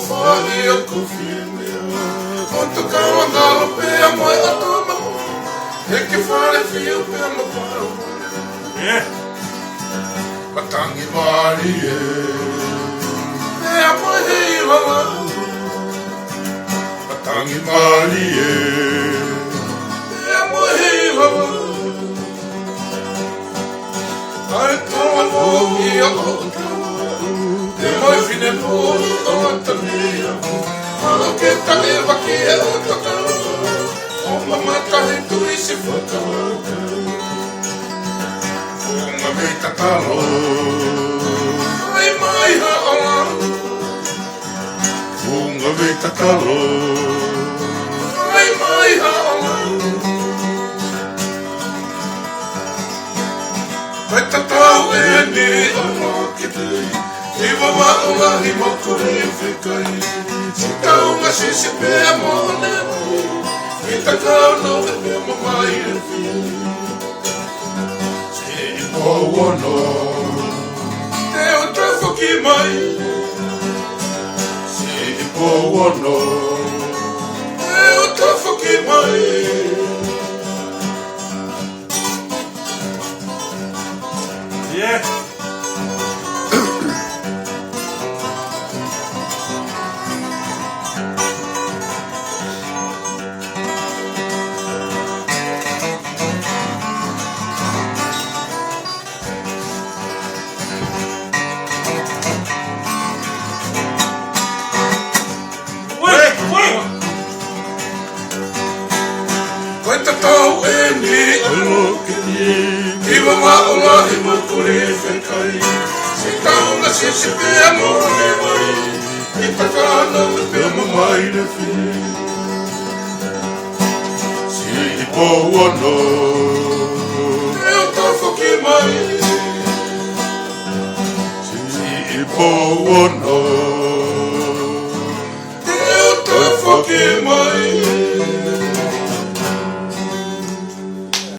fali o kufine o to kawana lo pe mo a toma e ke fale fio pe mo paro Patangi mari e a mo hei lava Patangi mari e a mo hei lava Ai toma mo i a o E mai fine po o tamia Malo ke taleva ke o takao O mamata he tui se whakawaka O nga me tatalo Ai mai ha ala O nga me tatalo Ai mai ha ala Mai tatao e ni ala ke tui Iwa wa'unga hi mokuri e whikai Si taunga si se pēa mōne I takau no e pēa mo mai e whi Si i pōwono Te o tawhaki mai Si i pōwono Te o tawhaki mai Yeah Tau e ni alo ke ni Iwa wa'unga hi mokuri e whikai Si taunga si se pēa mōne mai I takana te pēa mo mai le whi Si i pōwano Te o tawhaki mai Si i pōwano